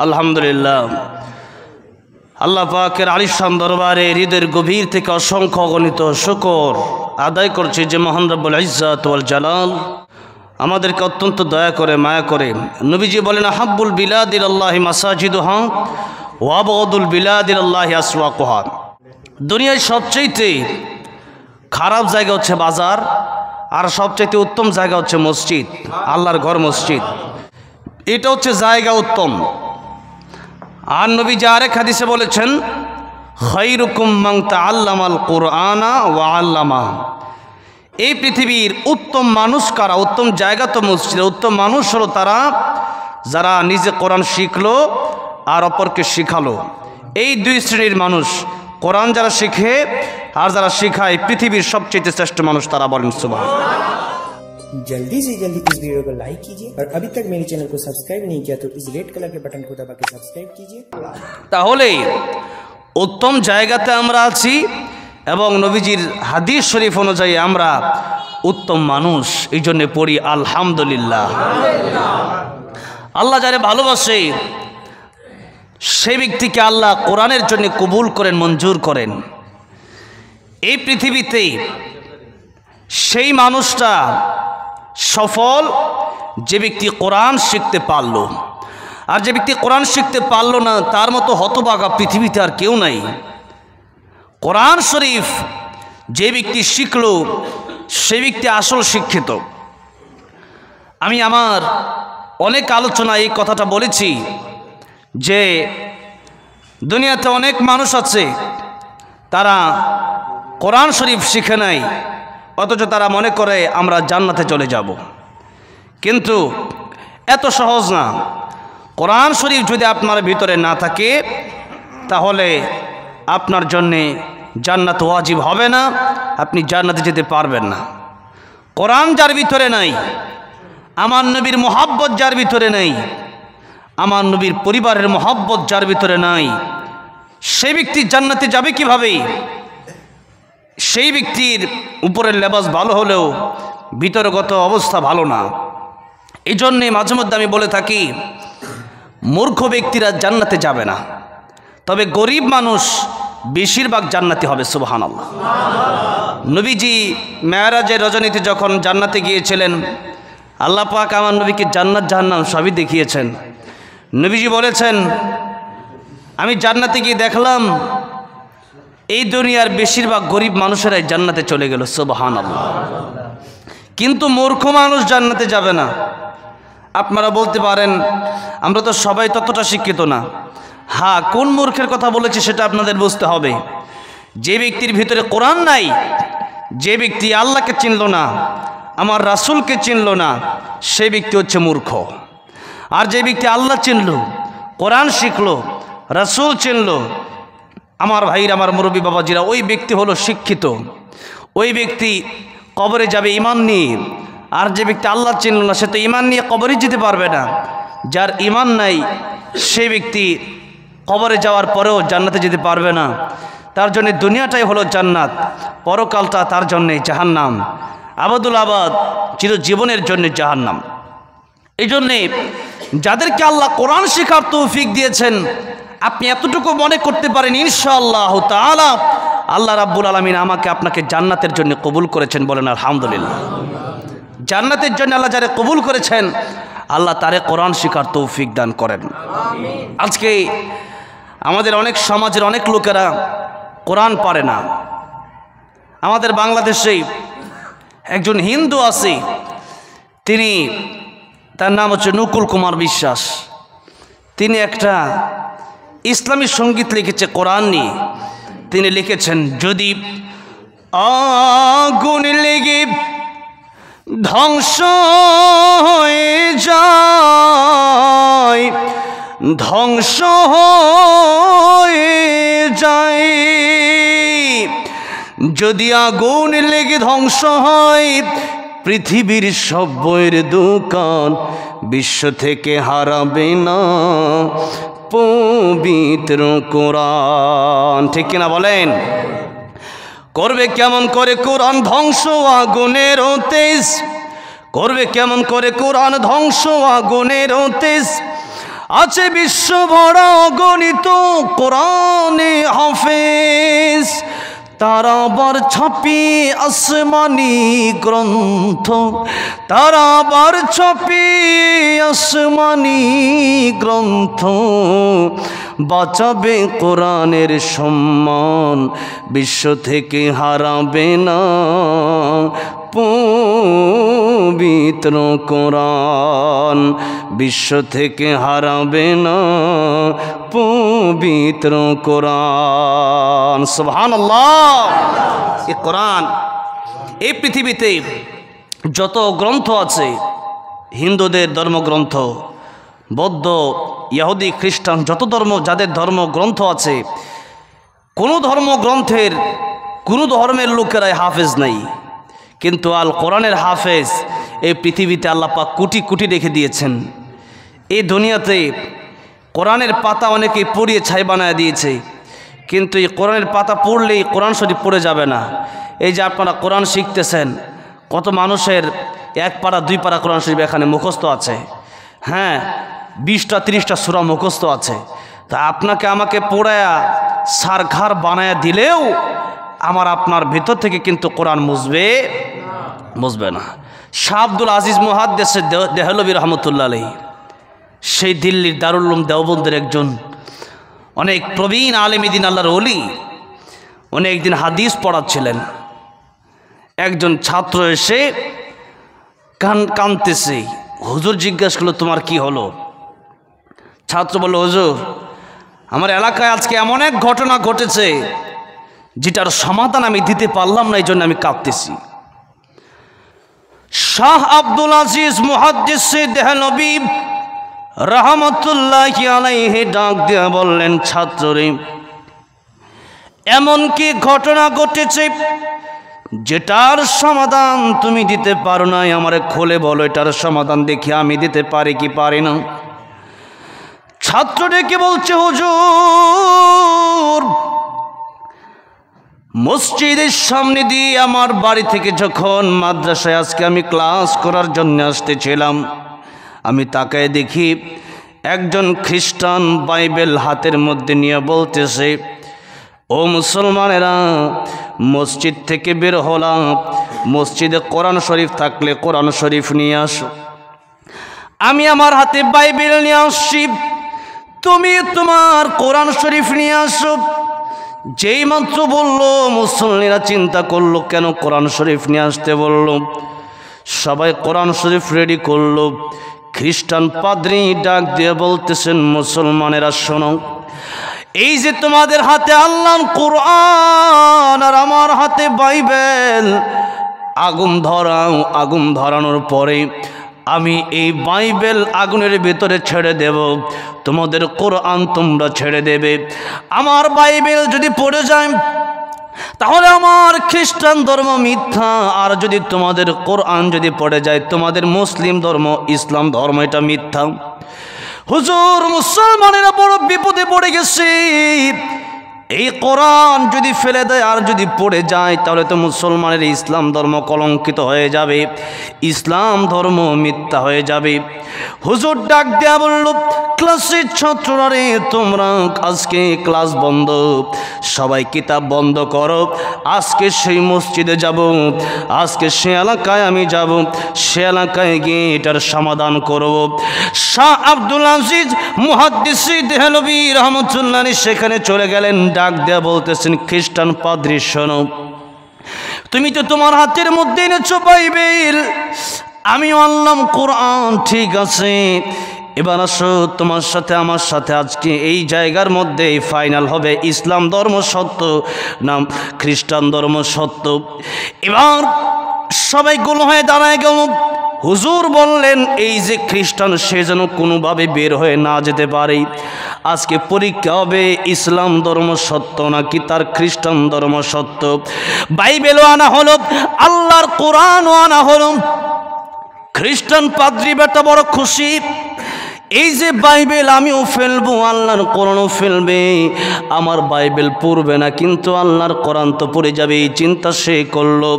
আলহামদুলিল্লাহ আল্লাহ পাকের আলিশান দরবারে হৃদয়ের গভীর থেকে অসংখ্য অগণিত শুকর আদায় করছি যে মহান রব্বুল ইজ্জত ওয়াল জালাল আমাদেরকে অত্যন্ত দয়া করে মায়া করে নবীজি বলেন হাব্বুল বিলাদিল্লাহি মাসাজিদুহা ওয়া আবগাদুল বিলাদিল্লাহি আসওয়াকুহা। দুনিয়ার সবচেয়ে খারাপ জায়গা হচ্ছে বাজার, আর সবচেয়ে উত্তম জায়গা হচ্ছে মসজিদ, আল্লাহর ঘর মসজিদ। এটা হচ্ছে জায়গা উত্তম। আর নবীজি আরেক হাদিসে বলেছেন খায়রুকুম মান তাআল্লামাল কুরআনা ওয়া আল্লামা। এই পৃথিবীর উত্তম মানুষ কারা? উত্তম জায়গা তো মসজিদ। উত্তম মানুষ হলো তারা যারা নিজে কোরআন শিখলো আর অপরকে শিখালো। এই দুই শ্রেণীর মানুষ, কোরআন যারা শিখে আর যারা শিখায়, পৃথিবীর সবচেয়ে শ্রেষ্ঠ মানুষ তারা। বলেন সুবহানাল্লাহ। जल्दी से जल्दी इस वीडियो को लाइक कीजिए और अभी तक मेरे चैनल को सब्सक्राइब नहीं किया तो इस रेड कलर के बटन को दबा के सब्सक्राइब कीजिए। তাহলে উত্তম জায়গাতে আমরা আছি এবং নবীজির হাদিস শরীফ অনুযায়ী আমরা উত্তম মানুষ, এই জন্য পড়ি আলহামদুলিল্লাহ। আল্লাহ যারে ভালোবাসে সেই ব্যক্তিকে আল্লাহ কোরআনের জন্য কবুল করেন, মঞ্জুর করেন। এই পৃথিবীতে সেই মানুষটা সফল যে ব্যক্তি কোরআন শিখতে পারল। আর যে ব্যক্তি কোরআন শিখতে পারল না, তার মতো হতভাগা পৃথিবীতে আর কেউ নাই। কোরআন শরীফ যে ব্যক্তি শিখল সে ব্যক্তি আসল শিক্ষিত। আমি আমার অনেক আলোচনায় এই কথাটা বলেছি যে দুনিয়াতে অনেক মানুষ আছে তারা কোরআন শরীফ শিখে নাই, অথচ তারা মনে করে আমরা জান্নাতে চলে যাব। কিন্তু এত সহজ না। কোরআন শরীফ যদি আপনার ভিতরে না থাকে তাহলে আপনার জন্যে জান্নাত ওয়াজিব হবে না, আপনি জান্নাতে যেতে পারবেন না। কোরআন যার ভিতরে নাই, আমার নবীর মহব্বত যার ভিতরে নেই, আমার নবীর পরিবারের মহব্বত যার ভিতরে নাই, সেই ব্যক্তি জান্নাতে যাবে কিভাবে? সেই ব্যক্তির উপরের লেবাস ভালো হলেও ভিতরগত অবস্থা ভালো না। এই জন্যে মাঝে মধ্যে আমি বলে থাকি মূর্খ ব্যক্তিরা জান্নাতে যাবে না, তবে গরিব মানুষ বেশিরভাগ জান্নাতি হবে। সুবহানাল্লাহ। নবীজি মেরাজের রজনীতে যখন জান্নাতে গিয়েছিলেন, আল্লাহ পাক আমার নবীকে জান্নাত জাহান্নাম সবই দেখিয়েছেন। নবীজি বলেছেন আমি জান্নাতে গিয়ে দেখলাম এই দুনিয়ার বেশিরভাগ গরিব মানুষেরাই জান্নাতে চলে গেল। সুবহানাল্লাহ। কিন্তু মূর্খ মানুষ জান্নাতে যাবে না। আপনারা বলতে পারেন আমরা তো সবাই ততটা শিক্ষিত না। হ্যাঁ, কোন মূর্খের কথা বলেছি সেটা আপনাদের বুঝতে হবে। যে ব্যক্তির ভিতরে কোরআন নাই, যে ব্যক্তি আল্লাহকে চিনল না, আমার রাসূলকে চিনল না, সেই ব্যক্তি হচ্ছে মূর্খ। আর যে ব্যক্তি আল্লাহ চিনল, কোরআন শিখল, রাসূল চিনল, আমার ভাইরা, আমার মুরব্বী বাবাজিরা, ওই ব্যক্তি হলো শিক্ষিত। ওই ব্যক্তি কবরে যাবে ঈমান নিয়ে। আর যে ব্যক্তি আল্লাহ চিনল না, সে তো ঈমান নিয়ে কবরে যেতে পারবে না। যার ঈমান নাই সেই ব্যক্তি কবরে যাওয়ার পরেও জান্নাতে যেতে পারবে না। তার জন্য দুনিয়াটাই হলো জান্নাত, পরকালটা তার জন্যে জাহান্নাম, আবাদুল আবাদ, চিরজীবনের জন্য জাহান্নাম। এই জন্যে যাদেরকে আল্লাহ কোরআন শেখার তৌফিক দিয়েছেন, আপনি এতটুকু মনে করতে পারেন ইনশাআল্লাহ তাআলা আল্লাহ রাব্বুল আলামিন আমাকে আপনাকে জান্নাতের জন্য কবুল করেছেন। বলেন আলহামদুলিল্লাহ। জান্নাতের জন্য আল্লাহ যারে কবুল করেছেন, আল্লাহ তারে কোরআন শেখার তৌফিক দান করেন। আজকে আমাদের অনেক সমাজের অনেক লোকেরা কোরআন পারে না। আমাদের বাংলাদেশে একজন হিন্দু আছে, তিনি, তার নাম হচ্ছে নকুল কুমার বিশ্বাস। তিনি একটা ইসলামী সঙ্গীত লিখেছে কোরআন নিয়ে। তিনি লিখেছেন যদি আগুন লেগে ধ্বংস হয়ে যায়, ধ্বংস হয়ে যায়, যদি আগুন লেগে ধ্বংস হয় পৃথিবীর সব বইয়ের দোকান, বিশ্ব থেকে হারাবে না পবিত্র কোরআন। ঠিক কিনা বলেন? করবে কেমন করে কোরআন ধ্বংস আগুনের তেজ, করবে কেমন করে কোরআন ধ্বংস আগুনের তেজ, আছে বিশ্ব ভরা গণিত কোরআনে হাফেজ, তারা আবার ছাপিয়ে আসমানি গ্রন্থ, তারা আবার ছাপিয়ে আসমানি গ্রন্থ, বাঁচাবে কোরআনের সম্মান, বিশ্ব থেকে হারাবে না পবিত্র কোরআন, বিশ্ব থেকে হারাবে না পবিত্র কোরআন। সুবহানাল্লাহ। এই কোরআন, এই পৃথিবীতে যত গ্রন্থ আছে, হিন্দুদের ধর্মগ্রন্থ, বৌদ্ধ, ইহুদি, খ্রিস্টান, যত ধর্ম, যাদের ধর্মগ্রন্থ আছে, কোনো ধর্মগ্রন্থের কোনো ধর্মের লোকেরাই হাফেজ নাই, কিন্তু আল কোরআনের হাফেজ এই পৃথিবীতে আল্লাহ পাক কোটি কোটি রেখে দিয়েছেন। এই দুনিয়াতে কোরআনের পাতা অনেকে পড়িয়ে ছাই বানায় দিয়েছে, কিন্তু এই কোরআনের পাতা পড়লেই কোরআন শরীফ পড়ে যাবে না। এই যে আপনারা কোরআন শিখতেছেন, কত মানুষের 1 পারা 2 পারা কোরআন শরীফ এখানে মুখস্থ আছে, হ্যাঁ 20টা 30টা সূরা মুখস্থ আছে। তা আপনাকে আমাকে পড়ায়া সারঘার বানায়া দিলেও আমার আপনার ভিতর থেকে কিন্তু কোরআন মুছবে না। শাহ আব্দুল আজিজ মুহাদ্দিস দেহলভী রহমতুল্লাহ আলাইহি, সেই দিল্লির দারুল উলুম দেওবন্দের একজন অনেক প্রবীণ আলেম দ্বীন আল্লাহর ওলি, উনি একদিন হাদিস পড়াচ্ছিলেন। একজন ছাত্র এসে কাঁদতেছে, হুজুর জিজ্ঞাসা করলো তোমার কি হলো? ছাত্র বলল, হুজুর আমার এলাকায় আজকে এমন এক ঘটনা ঘটেছে যেটার সমাধান আমি দিতে পারলাম না, এই জন্য আমি কাঁদতেছি। শাহ আব্দুল আজিজ মুহাদ্দিস দেহলভী রহমতুল্লাহি আলাইহি ডাক দিয়ে বললেন, ছাত্ররে এমন কি ঘটনা ঘটেছে যেটার সমাধান তুমি দিতে পারো না? আমারে খুলে বলো, এটার সমাধান দেখি আমি দিতে পারি কি পারি না। ছাত্র ডেকে বলছে, হুজুর মসজিদের সামনে দিয়ে আমার বাড়ি থেকে যখন মাদ্রাসায় আজকে আমি ক্লাস করার জন্য আসতেছিলাম, আমি তাকায় দেখি একজন খ্রিস্টান বাইবেল হাতের মধ্যে নিয়ে বলতেছে, ও মুসলমানেরা মসজিদ থেকে বের হলাম, মসজিদে কোরআন শরীফ থাকলে কোরআন শরীফ নিয়ে আসো। আমি আমার হাতে বাইবেল নিয়ে আসছি, তুমি তোমার কোরআন শরীফ নিয়ে আসো। যেই মাত্র বললো, মুসল্লিরা চিন্তা করলো কেন কোরআন শরীফ নিয়ে আসতে বললো। সবাই কোরআন শরীফ রেডি করলো। খ্রিস্টান পাদ্রী ডাক দিয়ে বলতেছেন, মুসলমানেরা শোনো, এই যে তোমাদের হাতে আল্লাহর কোরআন আর আমার হাতে বাইবেল, আগুন ধরাও, আগুন ধরানোর পরে আমি এই বাইবেল আগুনের ভিতরে ছেড়ে দেব, তোমাদের কোরআন তোমরা ছেড়ে দেবে। আমার বাইবেল যদি পড়ে যায় তাহলে আমার খ্রিস্টান ধর্ম মিথ্যা, আর যদি তোমাদের কোরআন যদি পড়ে যায় তোমাদের মুসলিম ধর্ম, ইসলাম ধর্ম, এটা মিথ্যা। হুজুর মুসলমানেরা বড় বিপদে পড়ে গেছে, এই কোরআন যদি ফেলে দেয় আর যদি পড়ে যায় তাহলে তো মুসলমানের ইসলাম ধর্ম কলঙ্কিত হয়ে যাবে, ইসলাম ধর্ম মিথ্যা হয়ে যাবে। হুজুর ডাক দেয়া বলল, ক্লাসের ছাত্ররা রে, তোমরা আজকে ক্লাস বন্ধ, সবাই কিতাব বন্ধ করো। আজকে সেই মসজিদে যাব, আজকে সে এলাকায় আমি যাব, সে এলাকায় গিয়ে এটার সমাধান করব। শাহ আব্দুল আজিজ মুহাদ্দিস দেহলভী রহমতুল্লাহ আলাইহি সেখানে চলে গেলেন। ডাক দেয়া বলতেছেন, খ্রিস্টান পাদ্রী শোনো, তুমি তো তোমার হাতের মধ্যে এনেছো বাইবেল, আমি আনলাম কোরআন, ঠিক আছে, এবার আসো তোমার সাথে আমার সাথে আজকে এই জায়গার মধ্যে ফাইনাল হবে, ইসলাম ধর্ম সত্য না খ্রিস্টান ধর্ম সত্য। এবার সবাই গোল হয়ে দাঁড়ায় গেল। হুজুর বললেন, এই যে খ্রিস্টান সে যেন কোনোভাবে বের হয়ে না যেতে পারে। আজকে পরীক্ষা হবে ইসলাম ধর্ম সত্য নাকি তার খ্রিস্টান ধর্ম সত্য। বাইবেলও আনা হলো, আল্লাহর কোরআনও আনা হলো। খ্রিস্টান পাদ্রী বেটা বড় খুশি। এই যে বাইবেল আমিও ফেলবো, আল্লাহর কোরআনও ফেলবে, আমার বাইবেল পড়বে না কিন্তু আল্লাহর কোরআন তো পড়ে যাবে, এই চিন্তা সে করলো।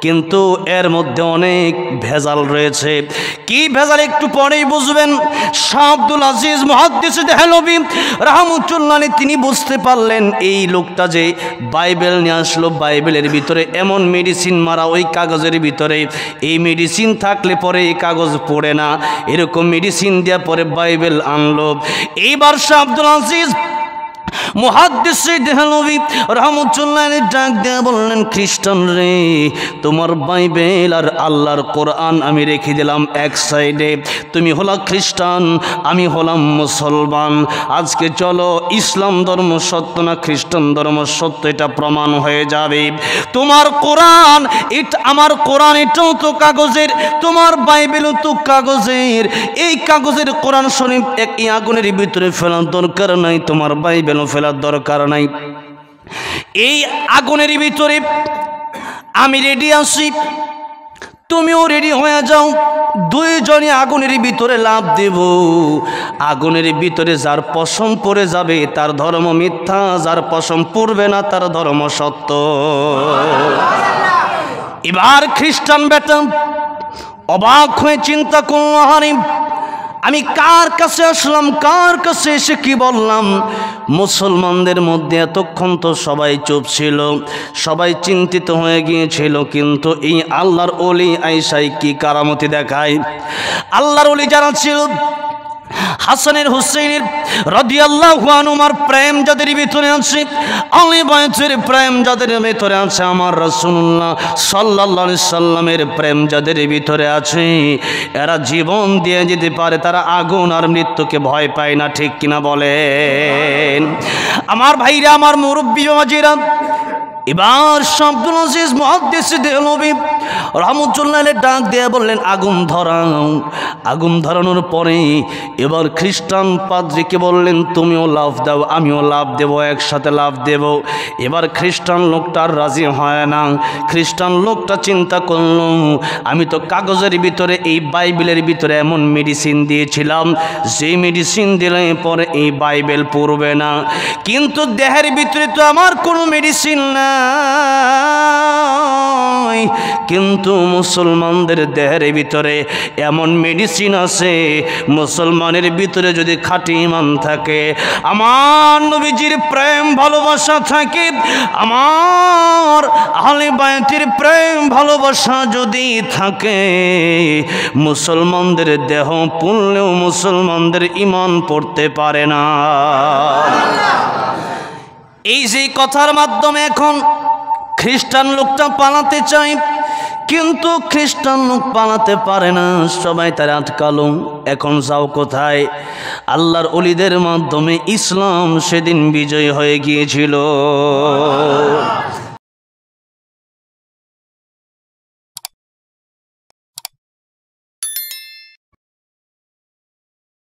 কিন্তু এর মধ্যে অনেক ভেজাল রয়েছে। কি ভেজাল একটু পরেই বুঝবেন। শাহ আব্দুল আজিজ মুহাদ্দিস দেহলভী রাহমাতুল্লাহ আলাইহি তিনি বুঝতে পারলেন এই লোকটা যে বাইবেল নিয়ে আসলো, বাইবেলের ভিতরে এমন মেডিসিন মারা ওই কাগজের ভিতরে, এই মেডিসিন থাকলে পরে এই কাগজ পড়ে না, এরকম মেডিসিন দেওয়া পরে বাইবেল আনলো। এইবার শাহ আব্দুল আজিজ মুহাদ্দিস দেহলভী রাহমাতুল্লাহ আলাইহি ডাক দিয়ে বললেন, খ্রিস্টান রে, তোমার বাইবেল আর আল্লাহর কোরআন আমি রেখে দিলাম এক সাইডে, তুমি হলা খ্রিস্টান, আমি হলাম মুসলমান, আজকে চলো ইসলাম ধর্ম সত্য না খ্রিস্টান ধর্ম সত্য এটা প্রমাণ হয়ে যাবে। তোমার কোরআন এটা, আমার কোরআন এটাও তো কাগজের, তোমার বাইবেলও তো কাগজের, এই কাগজের কোরআন শরীফ এই আগুনের ভিতরে ফেলার দরকার নাই, তোমার বাইবেল ফেলার দরকার নাই। এই আগুনের ভিতরে আমি রেডি আছি, তুমিও রেডি হয়ে যাও, দুইজনে আগুনের ভিতরে লাফ দেব। আগুনের ভিতরে যার পশম পড়ে যাবে তার ধর্ম মিথ্যা, যার পশম পড়বে না তার ধর্ম সত্য। এবার খ্রিস্টান বেটা অবাক হয়ে চিন্তা করল, হারিম আমি কার কাছে আসলাম, কার কাছে এসে কি বললাম। মুসলমানদের মধ্যে এতক্ষণ তো সবাই চুপ ছিল, সবাই চিন্তিত হয়ে গিয়েছিল, কিন্তু এই আল্লাহর ওলি আইসাই কি কারামতি দেখায়। আল্লাহর ওলি যারা ছিল, হাসানের হুসাইনের রাদিয়াল্লাহু আনহুমার প্রেম যাদের ভিতরে আছে, আহলে বাইতের প্রেম যাদের ভিতরে আছে, আমার রাসূলুল্লাহ সাল্লাল্লাহু আলাইহি সাল্লামের প্রেম যাদের ভিতরে আছে, এরা জীবন দিয়ে যেতে পারে, তারা আগুন আর মৃত্যুকে ভয় পায় না, ঠিক কিনা বলেন আমার ভাইরা, আমার মুরব্বী বাবাজিরা। এবার শাহ আব্দুল আজিজ মুহাদ্দিস দেহলভী রাহমাতুল্লাহ আলাইহি ডাক দিয়ে বললেন, আগুন ধরাও। আগুন ধরানোর পরে এবার খ্রিস্টান পাদ্রীকে বললেন, তুমিও লাফ দাও, আমিও লাফ দেব, একসাথে লাফ দেব। এবার খ্রিস্টান লোকটা আর রাজি হয় না। খ্রিস্টান লোকটা চিন্তা করল, আমি তো কাগজের ভিতরে এই বাইবেলের ভিতরে এমন মেডিসিন দিয়েছিলাম, যে মেডিসিন দিলে পরে এই বাইবেল পড়বে না, কিন্তু দেহের ভিতরে তো আমার কোনো মেডিসিন না, কিন্তু মুসলমানদের দেহের ভিতরে এমন মেডিসিন আছে, মুসলমানের ভিতরে যদি খাঁটি ঈমান থাকে, আমার নবীজির প্রেম ভালোবাসা থাকে, আমার আহলে বাইতের প্রেম ভালোবাসা যদি থাকে, মুসলমানদের দেহ পুড়লেও মুসলমানদের ঈমান পড়তে পারে না। এই যে কথার মাধ্যমে এখন খ্রিস্টান লোকটা পালাতে চায়, কিন্তু খ্রিস্টান লোক পালাতে পারে না, সবাই তার আটকালো। এখন যাও কোথায়? আল্লাহর ওলিদের মাধ্যমে ইসলাম সেদিন বিজয় হয়ে গিয়েছিল।